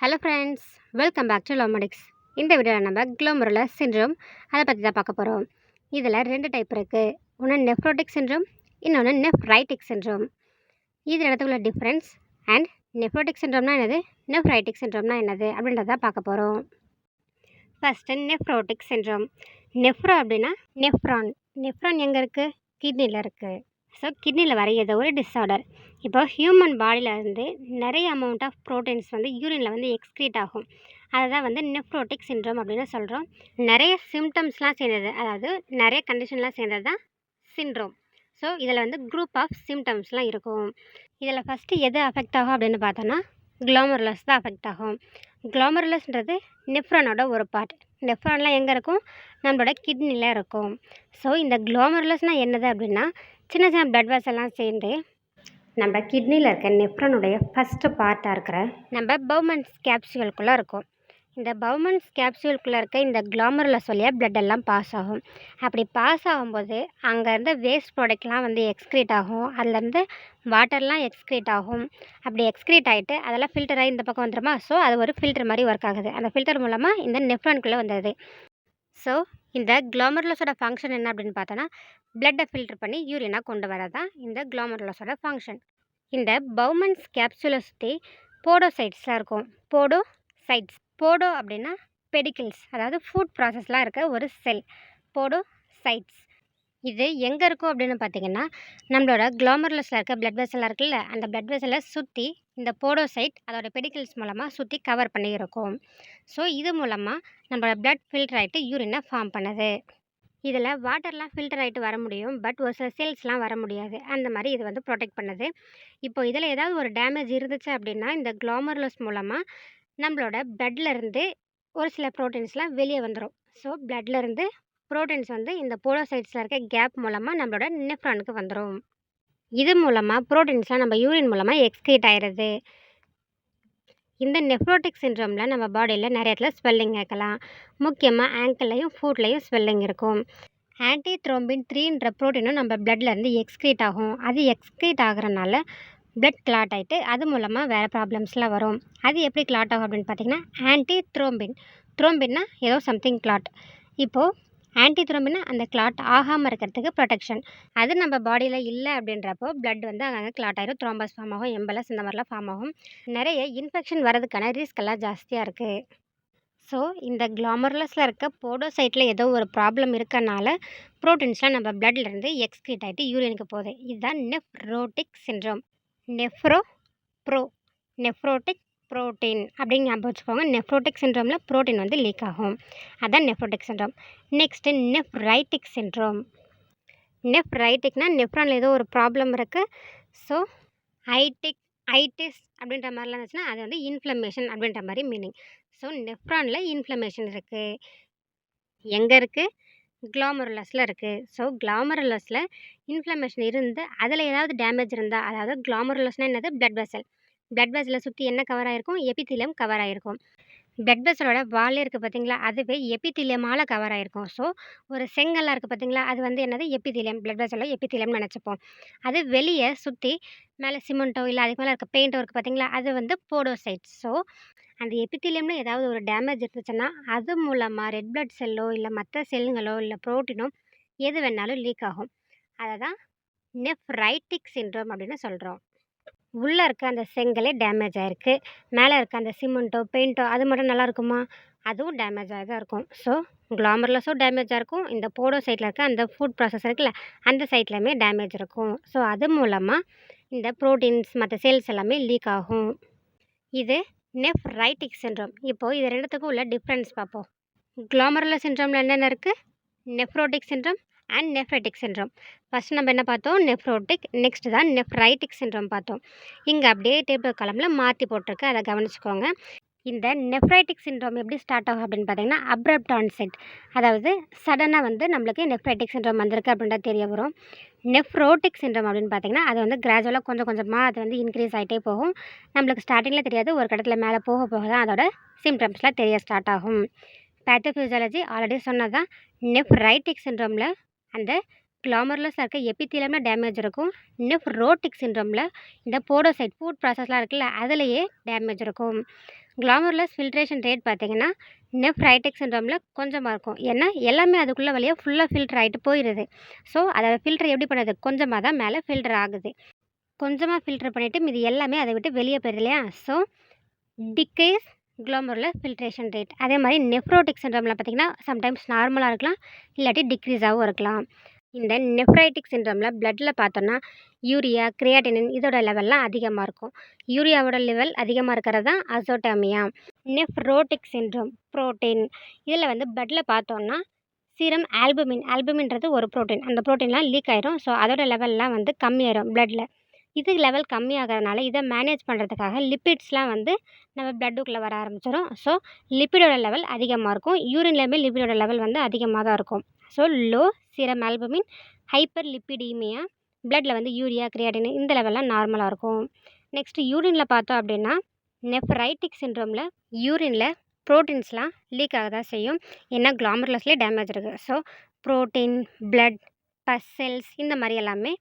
Hello friends, welcome back to லோமடிக்ஸ். இந்த வீடியோவில் நம்ம குளோமெருலர் சிண்ட்ரோம் அதை பற்றி தான் பார்க்க போகிறோம். இதில் 2 டைப் இருக்குது. ஒன்று நெஃப்ரோட்டிக் சிண்ட்ரோம், இன்னொன்று நெஃப்ரைட்டிக் சிண்ட்ரோம். இது இடத்துக்குள்ள டிஃப்ரென்ஸ் அண்ட் நெஃப்ரோட்டிக் சிண்ட்ரோம்னா என்னது, நெஃப்ரைட்டிக் சிண்ட்ரோம்னா என்னது அப்படின்றத பார்க்க போகிறோம். First nephrotic syndrome. நெஃப்ரோ அப்படின்னா நெஃப்ரான். நெஃப்ரான் எங்கே இருக்குது? கிட்னியில் இருக்குது. ஸோ கிட்னியில் வர ஏதோ ஒரு டிஸார்டர். இப்போ ஹியூமன் பாடியில் இருந்து நிறைய அமௌண்ட் ஆஃப் ப்ரோட்டீன்ஸ் வந்து யூரினில் வந்து எக்ஸ்க்ரீட் ஆகும். அதை தான் வந்து நெஃப்ரோட்டிக் சிண்ட்ரோம் அப்படின்னு சொல்கிறோம். நிறைய சிம்டம்ஸ்லாம் சேர்ந்தது, அதாவது நிறைய கண்டிஷன்லாம் சேர்ந்தது தான் சிண்ட்ரோம். ஸோ இதில் வந்து குரூப் ஆஃப் சிம்டம்ஸ்லாம் இருக்கும். இதில் ஃபஸ்ட்டு எது அஃபெக்ட் ஆகும் அப்படின்னு பார்த்தோன்னா குளோமெருலஸ் தான் அஃபெக்ட் ஆகும். குளோமெருலஸ்ன்றது நெஃப்ரானோட ஒரு பார்ட். நெஃப்ரான்லாம் எங்கே இருக்கும்? நம்மளோட கிட்னியில் இருக்கும். ஸோ இந்த குளோமெருலஸ்னால் என்னது அப்படின்னா சின்ன சின்ன பிளட் வெசல்லாம் சேர்ந்து நம்ம கிட்னியில் இருக்க நெஃப்ரானுடைய ஃபஸ்ட்டு பார்ட்டாக இருக்கிற நம்ம பவுமன்ஸ் கேப்சியூலுக்குள்ளே இருக்கும். இந்த பவுமன்ஸ் கேப்சியூலுக்குள்ளே இருக்க இந்த குளோமெருலஸ் வழியாக பிளட் எல்லாம் பாஸ் ஆகும். அப்படி பாஸ் ஆகும்போது அங்கேருந்து வேஸ்ட் ப்ராடக்ட்லாம் வந்து எக்ஸ்க்ரீட் ஆகும். அதுலேருந்து வாட்டர்லாம் எக்ஸ்க்ரீட் ஆகும். அப்படி எக்ஸ்க்ரீட் ஆகிட்டு அதெல்லாம் ஃபில்டர் ஆகி இந்த பக்கம் வந்துடுமா. ஸோ அது ஒரு ஃபில்டர் மாதிரி ஒர்க் ஆகுது. அந்த ஃபில்டர் மூலமாக இந்த நெஃப்ரானுக்குள்ளே வந்துடுது. ஸோ இந்த குளோமெருலஸோட ஃபங்க்ஷன் என்ன அப்படின்னு பார்த்தோன்னா பிளட்டை ஃபில்டர் பண்ணி யூரினாக கொண்டு வரதான் இந்த குளோமெருலஸோட ஃபங்க்ஷன். இந்த பவுமன்ஸ் கேப்சூலை சுற்றி போடோசைட்ஸ்லாம் இருக்கும். போடோசைட்ஸ், போடோ அப்படின்னா பெடிக்கிள்ஸ், அதாவது ஃபுட் ப்ராசஸ்லாம் இருக்க ஒரு செல் போடோசைட்ஸ். இது எங்கே இருக்கும் அப்படின்னு பார்த்தீங்கன்னா நம்மளோட குளோமெருலஸில் இருக்க பிளட் வெசலாக இருக்குல்ல, அந்த பிளட் வெசலை சுற்றி இந்த போடோசைட் அதோட பெடிக்கிள்ஸ் மூலமாக சுற்றி கவர் பண்ணி இருக்கும். ஸோ இது மூலமாக நம்மளோட பிளட் ஃபில்டர் ஆகிட்டு யூரினை ஃபார்ம் பண்ணுது. இதில் வாட்டர்லாம் ஃபில்டர் ஆகிட்டு வர முடியும், பட் ஒரு சில செல்ஸ்லாம் வர முடியாது. அந்த மாதிரி இது வந்து ப்ரொடெக்ட் பண்ணுது. இப்போ இதில் ஏதாவது ஒரு டேமேஜ் இருந்துச்சு அப்படின்னா இந்த குளோமெருலஸ் மூலமாக நம்மளோட பிளட்லேருந்து ஒரு சில ப்ரோட்டீன்ஸ்லாம் வெளியே வந்துடும். ஸோ பிளட்லேருந்து ப்ரோட்டீன்ஸ் வந்து இந்த போடோசைட்ஸில் இருக்க கேப் மூலமாக நம்மளோட நெஃப்ரானுக்கு வந்துடும். இது மூலமாக ப்ரோட்டீன்ஸ்லாம் நம்ம யூரின் மூலமாக எக்ஸ்க்ரீட் ஆகிடுது. இந்த நெஃப்ரோட்டிக் சிண்ட்ரோமில் நம்ம பாடியில் நிறைய இடத்துல ஸ்வெல்லிங் இருக்கலாம். முக்கியமாக ஆங்கிள்லையும் ஃபுட்லேயும் ஸ்வெல்லிங் இருக்கும். ஆன்டி த்ரோம்பின் 3ன்ற ப்ரோட்டீனும் நம்ம பிளட்லேருந்து எக்ஸ்க்ரீட் ஆகும். அது எக்ஸ்க்ரீட் ஆகிறனால பிளட் கிளாட் ஆகிட்டு அது மூலமாக வேறு ப்ராப்ளம்ஸ்லாம் வரும். அது எப்படி கிளாட் ஆகும் அப்படின்னு பார்த்தீங்கன்னா ஆன்டி த்ரோம்பின். த்ரோம்பின்னா ஏதோ சம்திங் கிளாட். இப்போது ஆன்டி த்ரோம்பின்னா அந்த கிளாட் ஆகாமல் இருக்கிறதுக்கு ப்ரொடெக்ஷன். அது நம்ம பாடியில் இல்லை அப்படின்றப்போ பிளட் வந்து அங்கங்கே கிளாட் ஆகிடும். த்ரோம்பஸ் ஃபார்ம் ஆகும், எம்பலஸ் இந்த மாதிரிலாம் ஃபார்ம் ஆகும். நிறைய இன்ஃபெக்ஷன் வரதுக்கான ரிஸ்க் எல்லாம் ஜாஸ்தியாக இருக்குது. ஸோ இந்த குளோமெருலஸில் இருக்க போடோசைட்டில் ஏதோ ஒரு ப்ராப்ளம் இருக்கனால ப்ரோட்டீன்ஸ்லாம் நம்ம பிளட்லேருந்து எக்ஸ்க்ரீட் ஆகிட்டு யூரினுக்கு போகுது. இதுதான் nephrotic syndrome. Nephro pro nephrotic protein அப்படின்னு ஞாபகம் வச்சுக்கோங்க. நெஃப்ரோட்டிக் சிண்ட்ரோமில் ப்ரோட்டீன் வந்து லீக் ஆகும். அதான் nephrotic syndrome. Next nephritic syndrome. நெஃப்ரைட்டிக்னா நெஃப்ரானில் ஏதோ ஒரு ப்ராப்ளம் இருக்குது. ஸோ ஐட்டிஸ் அப்படின்ற மாதிரிலாம் இருந்துச்சுன்னா அது வந்து இன்ஃப்ளமேஷன் அப்படின்ற மாதிரி மீனிங். ஸோ நெஃப்ரானில் இன்ஃப்ளமேஷன் இருக்குது. எங்கே இருக்குது? குளோமெருலஸில் இருக்குது. ஸோ குளோமெருலஸில் இன்ஃப்ளமேஷன் இருந்து அதில் ஏதாவது டேமேஜ் இருந்தால், அதாவது குளோமெருலஸ்னால் என்னது, பிளட் வெசல். பிளட் வெசலை சுற்றி என்ன கவர் ஆகிருக்கும்? எபித்தீலியம் கவர் ஆகிருக்கும். பிளட் வெசலோட வாலே இருக்குது பார்த்தீங்களா, அதுவே எபித்தீலியமால் கவர் ஆகிருக்கும். ஸோ ஒரு செங்கல்லாம் இருக்குது பார்த்தீங்களா, அது வந்து என்னது, எபித்தீலியம். பிளட் வெசலில் எபித்தீலியம்னு நினச்சிப்போம். அது வெளியே சுற்றி மேலே சிமெண்ட்டோ இல்லை அதுக்கு மேலே இருக்க பெயிண்ட்டோ இருக்குது பார்த்தீங்களா, அது வந்து போடோசைட்ஸ். ஸோ அந்த எபித்தீலியமில் ஏதாவது ஒரு டேமேஜ் இருந்துச்சுன்னா அது மூலமாக ரெட் பிளட் செல்லோ இல்லை மற்ற செல்லுங்களோ இல்லை ப்ரோட்டீனோ எது வேணாலும் லீக் ஆகும். அதை தான் நெஃப்ரைட்டிக் சிண்ட்ரோம் அப்படின்னு சொல்கிறோம். உள்ளே இருக்க அந்த செங்கலே டேமேஜ் ஆகிருக்கு, மேலே இருக்க அந்த சிமெண்ட்டோ பெயிண்ட்டோ அது மட்டும் நல்லா இருக்குமா? அதுவும் டேமேஜ் ஆகி தான் இருக்கும். ஸோ குளோமெருலஸும் டேமேஜாக இருக்கும். இந்த போடோ சைட்டில் இருக்க அந்த ஃபுட் ப்ராசஸ் இருக்குல்ல, அந்த சைட்லையுமே டேமேஜ் இருக்கும். ஸோ அது மூலமாக இந்த ப்ரோட்டீன்ஸ் மற்ற செல்ஸ் எல்லாமே லீக் ஆகும். இது நெஃப்ரைட்டிக் சிண்ட்ரோம். இப்போது இது ரெண்டுத்துக்கும் உள்ள டிஃப்ரென்ஸ் பார்ப்போம். குளோமெருலர் சிண்ட்ரோமில் என்னென்ன இருக்குது? Nephrotic syndrome and nephritic syndrome. First நம்ம என்ன பார்த்தோம்? நெஃப்ரோட்டிக். நெக்ஸ்ட் தான் நெஃப்ரைட்டிக் சிண்ட்ரோம் பார்த்தோம். இங்கே அப்படியே டேபிள் காலமில் மாற்றி போட்டிருக்கு, அதை கவனிச்சுக்கோங்க. இந்த நெஃப்ரைட்டிக் சிண்ட்ரோம் எப்படி ஸ்டார்ட் ஆகும் அப்படின்னு பார்த்தீங்கன்னா அப்ரப்ட் ஆன்செட், அதாவது சடனாக வந்து நம்மளுக்கு நெஃப்ரைட்டிக் சிண்ட்ரோம் வந்திருக்கு அப்படின்றது தெரிய வரும். நெஃப்ரோட்டிக் சிண்ட்ரோம் அப்படின்னு பார்த்தீங்கன்னா அது வந்து கிராஜுவலாக கொஞ்சம் கொஞ்சமாக அது வந்து இன்க்ரீஸ் ஆகிட்டே போகும். நம்மளுக்கு ஸ்டார்டிங்கில் தெரியாது, ஒரு கட்டத்தில் மேலே போக போக தான் அதோட சிம்டம்ஸ்லாம் தெரிய ஸ்டார்ட் ஆகும். பேத்தோஃபிசியாலஜி ஆல்ரெடி சொன்னதான். நெஃப்ரைட்டிக் சிண்ட்ரோமில் அந்த குளோமெருலஸில் இருக்க எபித்தீலியமில் டேமேஜ் இருக்கும். நெஃப்ரோட்டிக் சிண்ட்ரோமில் இந்த போடோசைட் ஃபுட் ப்ராசஸ்லாம் இருக்குல்ல, அதுலேயே டேமேஜ் இருக்கும். குளோமருலஸ் ஃபில்ட்ரேஷன் ரேட் பார்த்தீங்கன்னா நெஃப்ரைட்டிக் சிண்ட்ரோமில் கொஞ்சமாக இருக்கும். ஏன்னா எல்லாமே அதுக்குள்ளே வழியாக ஃபுல்லாக ஃபில்டர் ஆகிட்டு போயிடுது. ஸோ அதை ஃபில்டர் எப்படி பண்ணுறது, கொஞ்சமாக தான் மேலே ஃபில்டர் ஆகுது. கொஞ்சமாக ஃபில்டர் பண்ணிவிட்டு மீதி எல்லாமே அதை விட்டு வெளியே போயிடுது இல்லையா. So degrees glomerulus filtration rate. அதே மாதிரி நெஃப்ரோட்டிக் சிண்ட்ரோமில் பார்த்திங்கன்னா சம்டைம்ஸ் நார்மலாக இருக்கலாம், இல்லாட்டி டிக்ரீஸாகவும் இருக்கலாம். இந்த நெஃப்ரைட்டிக் சிண்ட்ரோமில் பிளட்டில் பார்த்தோன்னா யூரியா, கிரியாட்டினின் இதோட லெவல்லாம் அதிகமாக இருக்கும். யூரியாவோட லெவல் அதிகமாக இருக்கிறது தான் அசோட்டோமியா. Nephrotic syndrome protein. இதில் வந்து பிளட்டில் பார்த்தோன்னா சீரம் ஆல்புமின்றது ஒரு புரோட்டீன். அந்த புரோட்டீன்லாம் லீக் ஆயிரும். ஸோ அதோட லெவல்லாம் வந்து கம்மியாயிரும் பிளட்டில். இது லெவல் கம்மியாகிறதுனால இதை மேனேஜ் பண்ணுறதுக்காக லிப்பிட்ஸ்லாம் வந்து நம்ம பிளட்டுக்குள்ளே வர ஆரம்பிச்சிடும். ஸோ லிப்பிடோட லெவல் அதிகமாக இருக்கும். யூரின்லேயுமே லிப்பிடோட லெவல் வந்து அதிகமாக தான் இருக்கும். So low serum albumin, hyperlipidemia, பிளட்டில் வந்து யூரியா, கிரியாட்டின் இந்த லெவல்லாம் நார்மலாக இருக்கும். நெக்ஸ்ட்டு யூரினில் பார்த்தோம் அப்படின்னா நெஃப்ரைட்டிக் சிண்ட்ரோமில் யூரினில் ப்ரோட்டீன்ஸ்லாம் லீக் ஆக தான் செய்யும். ஏன்னா குளோமருலஸ்லேயே டேமேஜ் இருக்குது. So protein, blood, pus cells இந்த மாதிரி எல்லாமே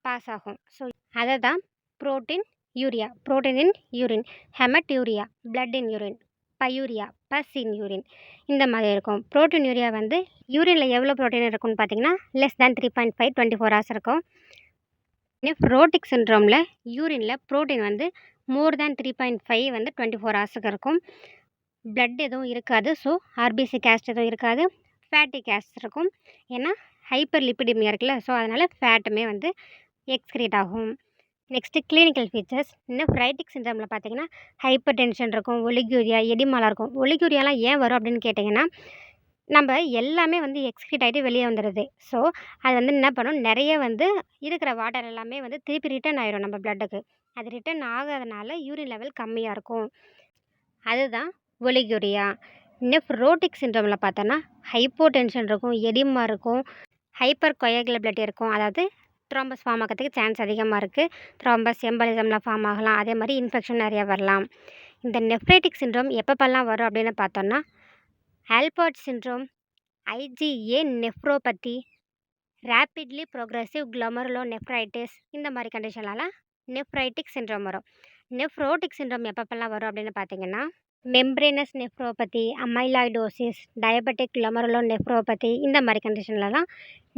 பாஸ் ஆகும். ஸோ அதை தான் proteinuria, protein in urine, hematuria, blood in urine, pyuria, pus in urine இந்த மாதிரி இருக்கும். புரோட்டீன் யூரியா வந்து யூரினில் எவ்வளோ ப்ரோட்டீன் இருக்குன்னு பார்த்தீங்கன்னா லெஸ் தேன் 3.5 24 hours இருக்கும். நெஃப்ரோட்டிக் சிண்ட்ரோமில் யூரினில் ப்ரோட்டீன் வந்து மோர் தேன் 3.5 வந்து 24 hours இருக்கும். பிளட் எதுவும் இருக்காது. ஸோ ஆர்பிசி ஆசிட் எதுவும் இருக்காது, ஃபேட்டிக் ஆசிட் இருக்கும். ஏன்னா ஹைப்பர் லிப்பிடிமியா இருக்குல்ல, ஸோ அதனால் ஃபேட்டுமே வந்து எக்ஸ்கிரீட் ஆகும். Next clinical features. நெஃப்ரைட்டிக் சிண்ட்ரோமில் பார்த்தீங்கன்னா ஹைப்பர் டென்ஷன் இருக்கும், ஒலிக்யூரியா, எடிமாலாம் இருக்கும். ஒலிக்யூரியாலாம் ஏன் வரும் அப்படின்னு கேட்டிங்கன்னா நம்ம எல்லாமே வந்து எக்ஸ்கிரீட் ஆகிட்டு வெளியே வந்துடுது. ஸோ அது வந்து என்ன பண்ணும், நிறைய வந்து இருக்கிற வாட்டர் எல்லாமே வந்து திருப்பி ரிட்டர்ன் ஆயிடும் நம்ம பிளட்டுக்கு. அது ரிட்டர்ன் ஆகாதனால யூரின் லெவல் கம்மியாக இருக்கும். அதுதான் ஒலிக்யூரியா. நெஃப்ரோட்டிக் சிண்ட்ரோமில் பார்த்தோன்னா ஹைப்போ டென்ஷன் இருக்கும், எடிமா இருக்கும், ஹைப்பர் கொயகுலபிலிட்டி இருக்கும். அதாவது த்ரோம்பஸ் ஃபார்ம் ஆகிறதுக்கு சான்ஸ் அதிகமாக இருக்குது. த்ரோம்பஸ் எம்பலிசம்லாம் ஃபார்ம் ஆகலாம். அதே மாதிரி இன்ஃபெக்ஷன் நிறையா வரலாம். இந்த நெஃப்ரைட்டிக் சிண்ட்ரோம் எப்பப்பெல்லாம் வரும் அப்படின்னு பார்த்தோன்னா Alport syndrome, IGA nephropathy, rapidly progressive glomerulonephritis இந்த மாதிரி கண்டிஷன்லாம் நெஃப்ரைட்டிக் சிண்ட்ரோம் வரும். நெஃப்ரோட்டிக் சிண்ட்ரோம் எப்பப்பெல்லாம் வரும் அப்படின்னு பார்த்தீங்கன்னா மெம்ப்ரேனஸ் நெஃப்ரோபதி, அமைலாய்டோசிஸ், டயபெட்டிக் குளோமருலோநெஃப்ரோபதி இந்த மாதிரி கண்டிஷன்லலாம்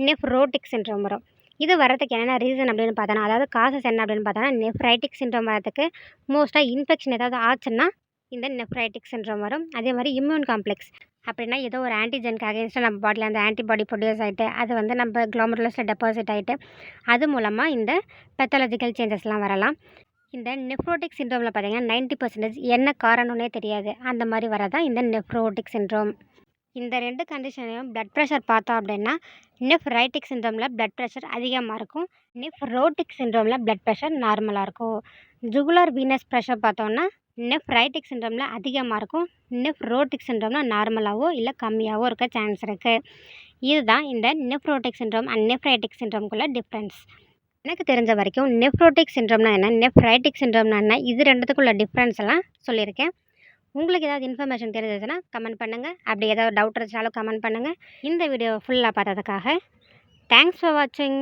நெஃப்ரோட்டிக் சிண்ட்ரோம் வரும். இது வரதுக்கு என்னென்ன ரீசன் அப்படின்னு பார்த்தோன்னா, அதாவது காசஸ் என்ன அப்படின்னு பார்த்தோன்னா நெஃப்ரைட்டிக் சிண்ட்ரோம் வரதுக்கு மோஸ்ட்டாக இன்ஃபெக்ஷன் ஏதாவது ஆச்சுன்னா இந்த நெஃப்ரைட்டிக் சிண்ட்ரோம் வரும். அதே மாதிரி இம்யூன் காம்ப்ளெக்ஸ் அப்படின்னா ஏதோ ஒரு ஆன்டிஜெனுக்கு அகேன்ஸ்டாக நம்ம பாடியில் அந்த ஆன்டிபாடி ப்ரொடியூஸ் ஆகிட்டு அது வந்து நம்ம குளோமருலஸில் டெபாசிட் ஆகிட்டு அது மூலமாக இந்த பெத்தாலஜிக்கல் சேஞ்சஸ்லாம் வரலாம். இந்த நெஃப்ரோட்டிக் சிண்ட்ரோமில் பார்த்தீங்கன்னா 90% என்ன காரணம்னே தெரியாது. அந்த மாதிரி வரதான் இந்த நெஃப்ரோட்டிக் சிண்ட்ரோம். இந்த 2 கண்டிஷனையும் பிளட் ப்ரெஷர் பார்த்தோம் அப்படின்னா நெஃப்ரைட்டிக் சிண்ட்ரோமில் பிளட் ப்ரெஷர் அதிகமாக இருக்கும், நெஃப்ரோட்டிக் சிண்ட்ரோமில் பிளட் ப்ரெஷர் நார்மலாக இருக்கும். ஜுகுலார் வீனஸ் ப்ரெஷர் பார்த்தோன்னா நெஃப்ரைட்டிக் சிண்ட்ரோமில் அதிகமாக இருக்கும், நெஃப்ரோட்டிக் சிண்ட்ரோமில் நார்மலாகவோ இல்லை கம்மியாகவோ இருக்க சான்ஸ் இருக்குது. இதுதான் இந்த நெஃப்ரோட்டிக் சிண்ட்ரோம் அண்ட் நெஃப்ரைட்டிக் சிண்ட்ரோம்குள்ள டிஃப்ரென்ஸ். எனக்கு தெரிஞ்ச வரைக்கும் நெஃப்ரோட்டிக் சிண்ட்ரோம்னா என்ன, நெஃப்ரைட்டிக் சிண்ட்ரோம்னா என்ன, இது ரெண்டுத்துக்குள்ள டிஃப்ரென்ஸ் எல்லாம் சொல்லியிருக்கேன். உங்களுக்கு ஏதாவது இன்ஃபர்மேஷன் தெரிஞ்சதுன்னா கமெண்ட் பண்ணுங்கள். அப்படி ஏதாவது டவுட் இருந்துச்சாலும் கமெண்ட் பண்ணுங்கள். இந்த வீடியோ ஃபுல்லாக பார்த்ததுக்காக தேங்க்ஸ் ஃபார் வாட்சிங்.